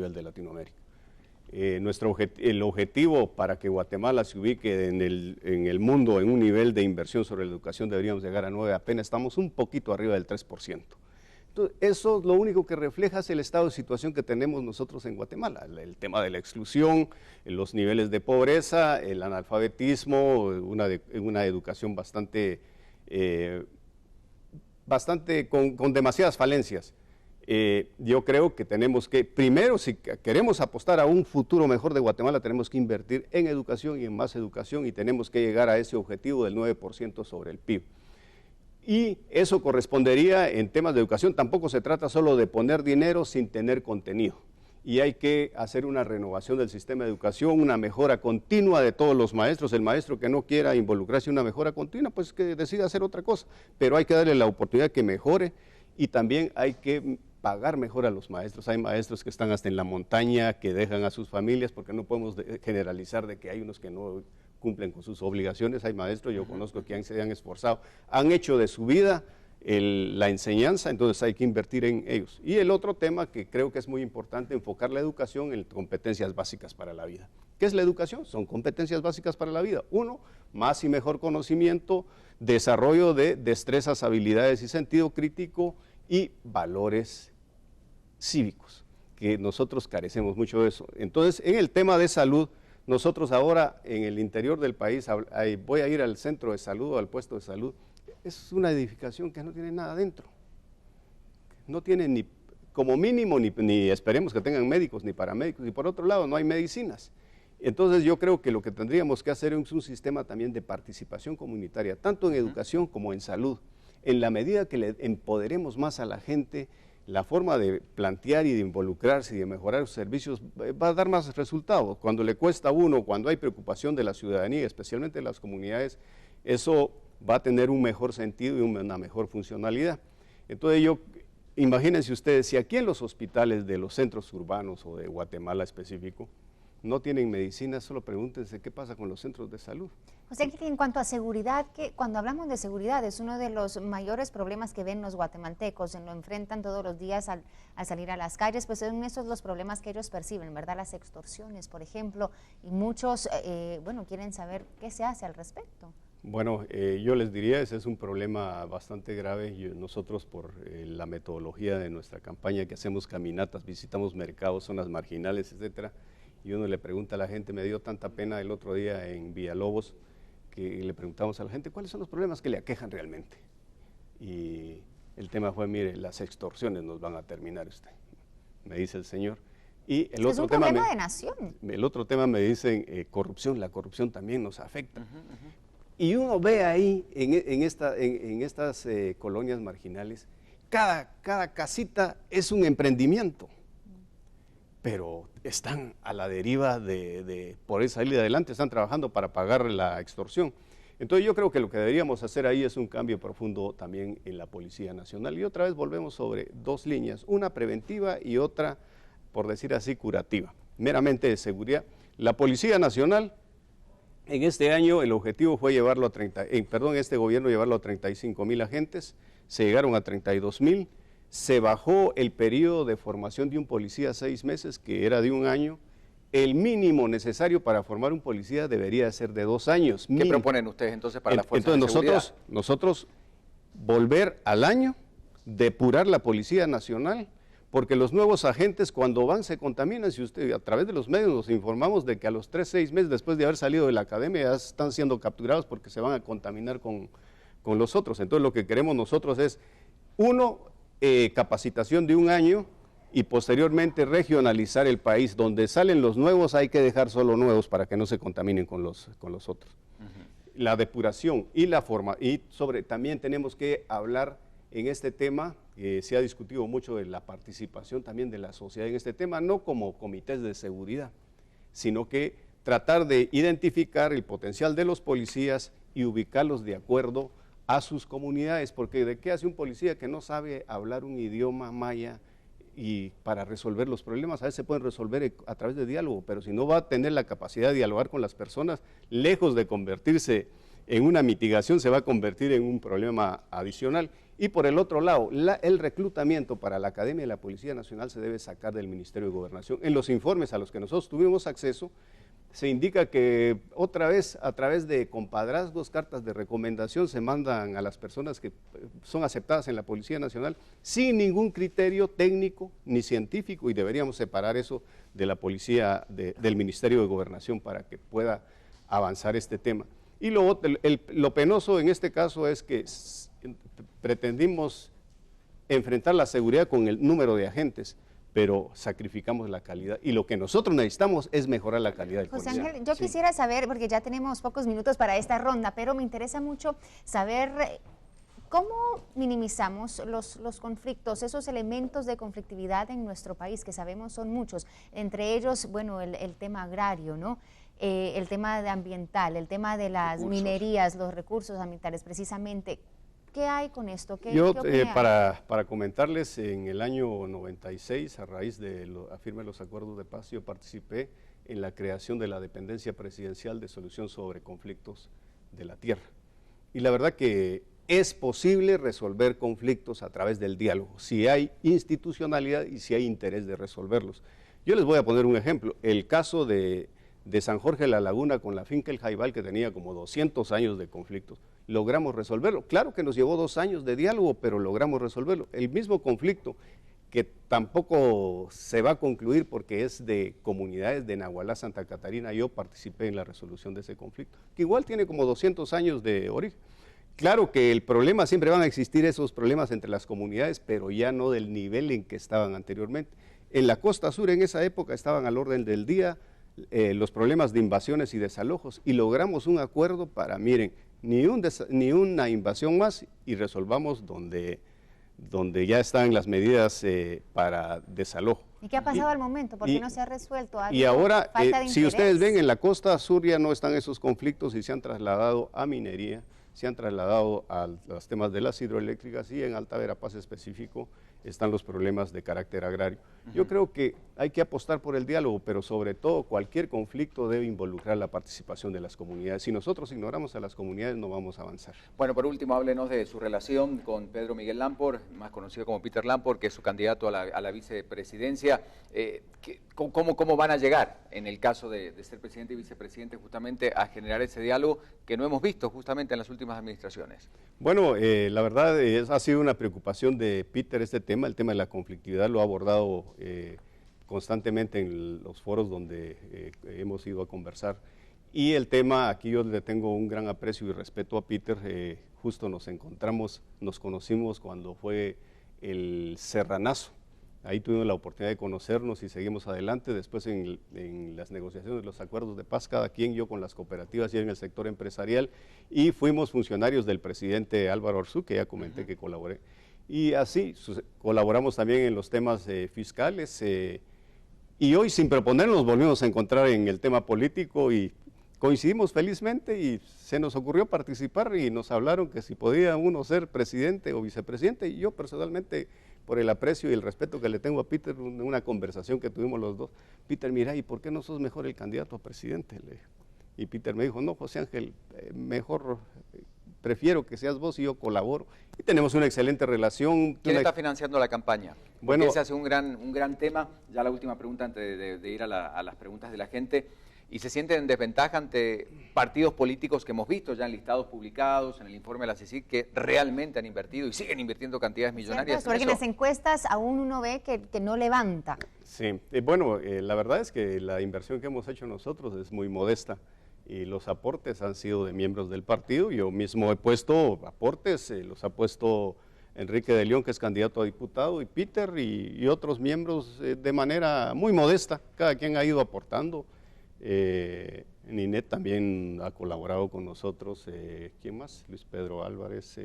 nivel de Latinoamérica. El objetivo para que Guatemala se ubique en el mundo en un nivel de inversión sobre la educación deberíamos llegar a 9, apenas estamos un poquito arriba del 3%. Entonces, eso lo único que refleja es el estado de situación que tenemos nosotros en Guatemala, el tema de la exclusión, los niveles de pobreza, el analfabetismo, una educación bastante con demasiadas falencias. Yo creo que tenemos que, primero, si queremos apostar a un futuro mejor de Guatemala, tenemos que invertir en educación y en más educación y tenemos que llegar a ese objetivo del 9% sobre el PIB. Y eso correspondería en temas de educación, tampoco se trata solo de poner dinero sin tener contenido. Y hay que hacer una renovación del sistema de educación, una mejora continua de todos los maestros. El maestro que no quiera involucrarse en una mejora continua, pues que decida hacer otra cosa. Pero hay que darle la oportunidad que mejore y también hay que pagar mejor a los maestros. Hay maestros que están hasta en la montaña, que dejan a sus familias, porque no podemos generalizar de que hay unos que no cumplen con sus obligaciones. Hay maestros, yo conozco que se han esforzado, han hecho de su vida la enseñanza, entonces hay que invertir en ellos. Y el otro tema que creo que es muy importante, enfocar la educación en competencias básicas para la vida. ¿Qué es la educación? Son competencias básicas para la vida. Uno, más y mejor conocimiento, desarrollo de destrezas, habilidades y sentido crítico y valores cívicos, que nosotros carecemos mucho de eso. Entonces, en el tema de salud, nosotros ahora en el interior del país, voy a ir al centro de salud o al puesto de salud, es una edificación que no tiene nada dentro. No tiene ni, como mínimo, ni esperemos que tengan médicos ni paramédicos, y por otro lado no hay medicinas. Entonces yo creo que lo que tendríamos que hacer es un sistema también de participación comunitaria, tanto en educación como en salud. En la medida que le empoderemos más a la gente, la forma de plantear y de involucrarse y de mejorar los servicios va a dar más resultados. Cuando le cuesta a uno, cuando hay preocupación de la ciudadanía, especialmente de las comunidades, eso va a tener un mejor sentido y una mejor funcionalidad. Entonces imagínense ustedes, si aquí en los hospitales de los centros urbanos o de Guatemala específico, no tienen medicina, solo pregúntense qué pasa con los centros de salud. O sea que en cuanto a seguridad, que cuando hablamos de seguridad es uno de los mayores problemas que ven los guatemaltecos, lo enfrentan todos los días al salir a las calles, pues son esos los problemas que ellos perciben, ¿verdad? Las extorsiones, por ejemplo, y muchos, quieren saber qué se hace al respecto. Bueno, yo les diría, ese es un problema bastante grave. Nosotros por la metodología de nuestra campaña que hacemos caminatas, visitamos mercados, zonas marginales, etcétera, y uno le pregunta a la gente, me dio tanta pena el otro día en Villalobos, que le preguntamos a la gente cuáles son los problemas que le aquejan realmente. Y el tema fue, mire, las extorsiones nos van a terminar usted, me dice el señor. Y el otro tema problema de nación. El otro tema me dicen corrupción, la corrupción también nos afecta. Y uno ve ahí, en estas colonias marginales, cada casita es un emprendimiento, pero están a la deriva de poder salir adelante, están trabajando para pagar la extorsión. Entonces yo creo que lo que deberíamos hacer ahí es un cambio profundo también en la Policía Nacional. Y otra vez volvemos sobre dos líneas, una preventiva y otra, por decir así, curativa, meramente de seguridad. La Policía Nacional, en este año el objetivo fue llevarlo a este gobierno llevarlo a 35,000 agentes, se llegaron a 32,000, se bajó el periodo de formación de un policía a 6 meses, que era de 1 año. El mínimo necesario para formar un policía debería ser de 2 años. ¿Qué proponen ustedes entonces para la fuerza de seguridad? Entonces nosotros volver al año, depurar la Policía Nacional, porque los nuevos agentes cuando van se contaminan. Si usted, a través de los medios nos informamos de que a los 3, 6 meses después de haber salido de la academia ya están siendo capturados porque se van a contaminar con los otros. Entonces lo que queremos nosotros es, capacitación de 1 año y posteriormente regionalizar el país. Donde salen los nuevos hay que dejar solo nuevos para que no se contaminen con los otros. La depuración y la forma, y también tenemos que hablar en este tema, se ha discutido mucho de la participación también de la sociedad en este tema, no como comités de seguridad, sino que tratar de identificar el potencial de los policías y ubicarlos de acuerdo a sus comunidades, porque ¿de qué hace un policía que no sabe hablar un idioma maya? Y para resolver los problemas, a veces se pueden resolver a través de diálogo, pero si no va a tener la capacidad de dialogar con las personas, lejos de convertirse en una mitigación, se va a convertir en un problema adicional. Y por el otro lado, el reclutamiento para la Academia de la Policía Nacional se debe sacar del Ministerio de Gobernación. En los informes a los que nosotros tuvimos acceso, se indica que otra vez a través de compadrazgos, cartas de recomendación se mandan a las personas que son aceptadas en la Policía Nacional sin ningún criterio técnico ni científico, y deberíamos separar eso de la policía, del Ministerio de Gobernación, para que pueda avanzar este tema. Y lo penoso en este caso es que pretendimos enfrentar la seguridad con el número de agentes, pero sacrificamos la calidad, y lo que nosotros necesitamos es mejorar la calidad del José policía. Ángel, yo quisiera saber, porque ya tenemos pocos minutos para esta ronda, pero me interesa mucho saber cómo minimizamos los conflictos, esos elementos de conflictividad en nuestro país, que sabemos son muchos, entre ellos, bueno, el tema agrario, ¿no? El tema ambiental, el tema de las minerías, los recursos ambientales, precisamente. ¿Qué hay con esto? Yo, para comentarles, en el año 96, a raíz de la firma de los acuerdos de paz, yo participé en la creación de la dependencia presidencial de solución sobre conflictos de la tierra. Y la verdad que es posible resolver conflictos a través del diálogo, si hay institucionalidad y si hay interés de resolverlos. Yo les voy a poner un ejemplo, el caso de San Jorge de la Laguna con la finca El Jaibal, que tenía como 200 años de conflictos. Logramos resolverlo. Claro que nos llevó 2 años de diálogo, pero logramos resolverlo. El mismo conflicto, que tampoco se va a concluir porque es de comunidades de Nahualá, Santa Catarina, yo participé en la resolución de ese conflicto, que igual tiene como 200 años de origen. Claro que el problema, siempre van a existir esos problemas entre las comunidades, pero ya no del nivel en que estaban anteriormente. En la costa sur, en esa época, estaban al orden del día los problemas de invasiones y desalojos, y logramos un acuerdo para, miren, ni una invasión más, y resolvamos donde ya están las medidas para desalojo. ¿Y qué ha pasado al momento? ¿Por qué no se ha resuelto? Y ahora, si ustedes ven, en la costa sur ya no están esos conflictos y se han trasladado a minería, se han trasladado a los temas de las hidroeléctricas, y en Alta Verapaz específico están los problemas de carácter agrario. Yo creo que hay que apostar por el diálogo, pero sobre todo cualquier conflicto debe involucrar la participación de las comunidades. Si nosotros ignoramos a las comunidades, no vamos a avanzar. Bueno, por último, háblenos de su relación con Pedro Miguel Lamport, más conocido como Peter Lamport, que es su candidato a la vicepresidencia. ¿Cómo van a llegar, en el caso de ser presidente y vicepresidente, justamente a generar ese diálogo que no hemos visto justamente en las últimas administraciones? Bueno, la verdad ha sido una preocupación de Peter este tema, el tema de la conflictividad lo ha abordado constantemente en los foros donde hemos ido a conversar. Y el tema, aquí yo le tengo un gran aprecio y respeto a Peter, justo nos conocimos cuando fue el Serranazo. Ahí tuvimos la oportunidad de conocernos y seguimos adelante. Después en las negociaciones de los acuerdos de paz, cada quien, yo con las cooperativas y en el sector empresarial, y fuimos funcionarios del presidente Álvaro Arzú, que ya comenté que colaboré. Y así colaboramos también en los temas fiscales, y hoy, sin proponernos, volvimos a encontrar en el tema político y coincidimos felizmente, y se nos ocurrió participar y nos hablaron que si podía uno ser presidente o vicepresidente, y yo personalmente, por el aprecio y el respeto que le tengo a Peter, una conversación que tuvimos los dos, Peter, mira, ¿y por qué no sos mejor el candidato a presidente? Y Peter me dijo, no, José Ángel, mejor prefiero que seas vos y yo colaboro. Y tenemos una excelente relación. ¿Quién está financiando la campaña? Porque bueno, ese hace un gran tema. Ya la última pregunta antes de ir a las preguntas de la gente. ¿Y se sienten en desventaja ante partidos políticos que hemos visto ya en listados publicados, en el informe de la CICIG, que realmente han invertido y siguen invirtiendo cantidades millonarias? Porque en las encuestas aún uno ve que no levanta. Sí, bueno, la verdad es que la inversión que hemos hecho nosotros es muy modesta, y los aportes han sido de miembros del partido. Yo mismo he puesto aportes, los ha puesto Enrique de León, que es candidato a diputado, y Peter y otros miembros de manera muy modesta. Cada quien ha ido aportando. Ninet también ha colaborado con nosotros. ¿Quién más? Luis Pedro Álvarez,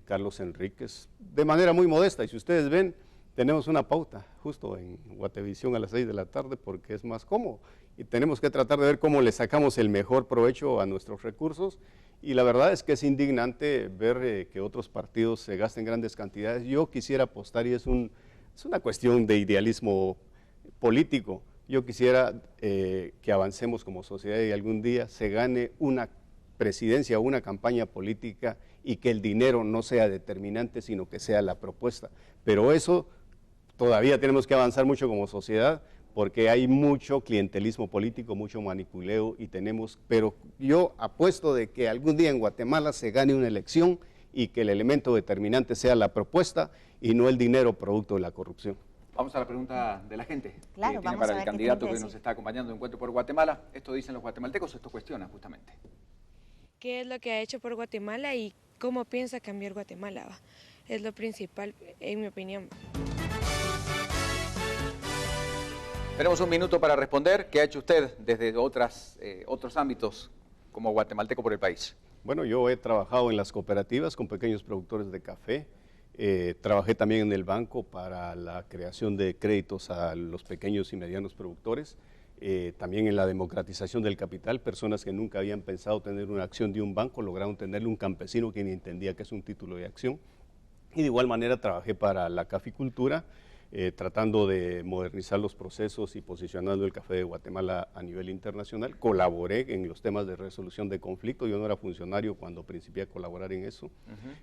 Carlos Enríquez, de manera muy modesta. Y si ustedes ven, tenemos una pauta justo en Guatevisión a las 6 de la tarde porque es más cómodo, y tenemos que tratar de ver cómo le sacamos el mejor provecho a nuestros recursos. Y la verdad es que es indignante ver que otros partidos se gasten grandes cantidades. Yo quisiera apostar, y es una cuestión de idealismo político, yo quisiera que avancemos como sociedad y algún día se gane una presidencia o una campaña política y que el dinero no sea determinante, sino que sea la propuesta. Pero eso todavía tenemos que avanzar mucho como sociedad, porque hay mucho clientelismo político, mucho manipuleo pero yo apuesto de que algún día en Guatemala se gane una elección y que el elemento determinante sea la propuesta y no el dinero producto de la corrupción. Vamos a la pregunta de la gente. Claro, que tiene vamos a para ver el qué candidato tiene que que nos decir. está acompañando en Encuentro por Guatemala. Esto dicen los guatemaltecos, esto cuestiona justamente. ¿Qué es lo que ha hecho por Guatemala y cómo piensa cambiar Guatemala? Es lo principal, en mi opinión. Tenemos un minuto para responder. ¿Qué ha hecho usted desde otros ámbitos como guatemalteco por el país? Bueno, yo he trabajado en las cooperativas con pequeños productores de café. Trabajé también en el banco para la creación de créditos a los pequeños y medianos productores. También en la democratización del capital, personas que nunca habían pensado tener una acción de un banco lograron tenerle, un campesino que ni entendía que es un título de acción. Y de igual manera trabajé para la caficultura, tratando de modernizar los procesos y posicionando el café de Guatemala a nivel internacional. Colaboré en los temas de resolución de conflictos, yo no era funcionario cuando principié a colaborar en eso.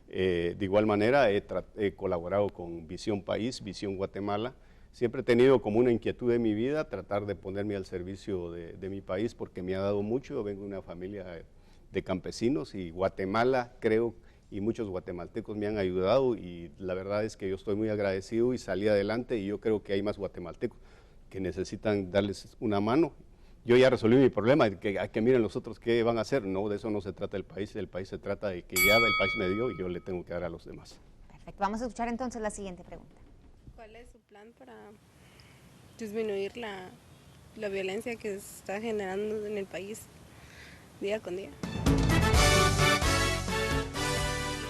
De igual manera he colaborado con Visión País, Visión Guatemala. Siempre he tenido como una inquietud de mi vida tratar de ponerme al servicio de mi país porque me ha dado mucho. Yo vengo de una familia de campesinos y Guatemala, creo, y muchos guatemaltecos me han ayudado y la verdad es que yo estoy muy agradecido y salí adelante y yo creo que hay más guatemaltecos que necesitan darles una mano. Yo ya resolví mi problema, que miren los otros qué van a hacer. No, de eso no se trata el país se trata de que ya el país me dio y yo le tengo que dar a los demás. Perfecto, vamos a escuchar entonces la siguiente pregunta. ¿Cuál es su plan para disminuir la violencia que se está generando en el país día con día?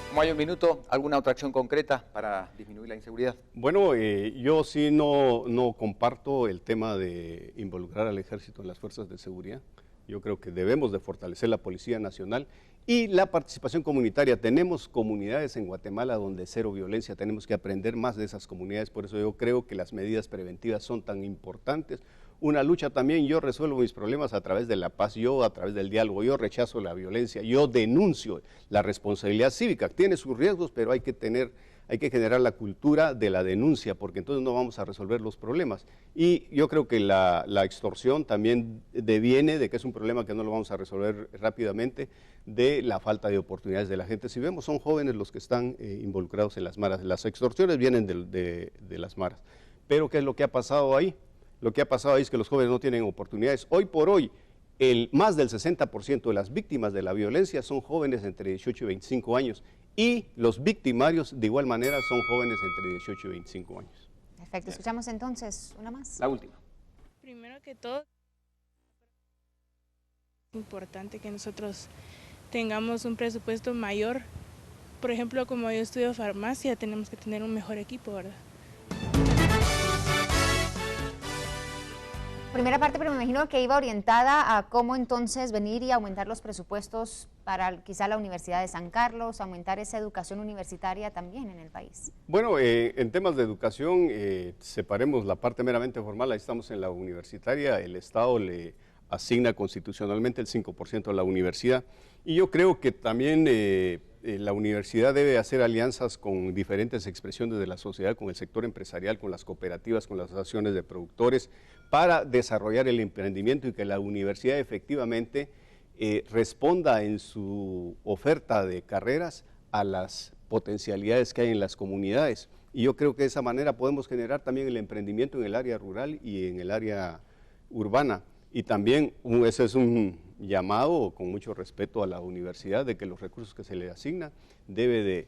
Como hay un minuto, ¿alguna otra acción concreta para disminuir la inseguridad? Bueno, yo sí no comparto el tema de involucrar al ejército en las fuerzas de seguridad. Yo creo que debemos de fortalecer la Policía Nacional y la participación comunitaria. Tenemos comunidades en Guatemala donde cero violencia, tenemos que aprender más de esas comunidades, por eso yo creo que las medidas preventivas son tan importantes. Una lucha también, yo resuelvo mis problemas a través de la paz, yo a través del diálogo, yo rechazo la violencia, yo denuncio la responsabilidad cívica. Tiene sus riesgos, pero hay que generar la cultura de la denuncia, porque entonces no vamos a resolver los problemas. Y yo creo que la extorsión también deviene de que es un problema que no lo vamos a resolver rápidamente, de la falta de oportunidades de la gente. Si vemos, son jóvenes los que están involucrados en las maras. Las extorsiones vienen de las maras. Pero ¿qué es lo que ha pasado ahí? Lo que ha pasado ahí es que los jóvenes no tienen oportunidades. Hoy por hoy, más del 60% de las víctimas de la violencia son jóvenes entre 18 y 25 años y los victimarios de igual manera son jóvenes entre 18 y 25 años. Perfecto, escuchamos entonces una más. La última. Primero que todo, es importante que nosotros tengamos un presupuesto mayor. Por ejemplo, como yo estudio farmacia, tenemos que tener un mejor equipo, ¿verdad? Primera parte, pero me imagino que iba orientada a cómo entonces venir y aumentar los presupuestos para quizá la Universidad de San Carlos, aumentar esa educación universitaria también en el país. Bueno, en temas de educación, separemos la parte meramente formal, ahí estamos en la universitaria, el Estado le asigna constitucionalmente el 5% a la universidad y yo creo que también la universidad debe hacer alianzas con diferentes expresiones de la sociedad, con el sector empresarial, con las cooperativas, con las asociaciones de productores, para desarrollar el emprendimiento y que la universidad efectivamente responda en su oferta de carreras a las potencialidades que hay en las comunidades. Y yo creo que de esa manera podemos generar también el emprendimiento en el área rural y en el área urbana. Y también ese es un llamado con mucho respeto a la universidad de que los recursos que se le asignan debe de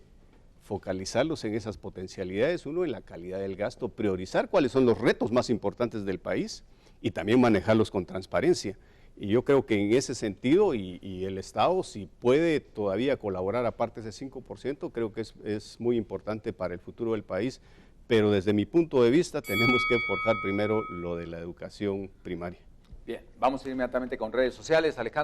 focalizarlos en esas potencialidades, uno en la calidad del gasto, priorizar cuáles son los retos más importantes del país y también manejarlos con transparencia. Y yo creo que en ese sentido, y el Estado, si puede todavía colaborar aparte de ese 5%, creo que es muy importante para el futuro del país, pero desde mi punto de vista tenemos que forjar primero lo de la educación primaria. Bien, vamos a ir inmediatamente con redes sociales. Alejandro.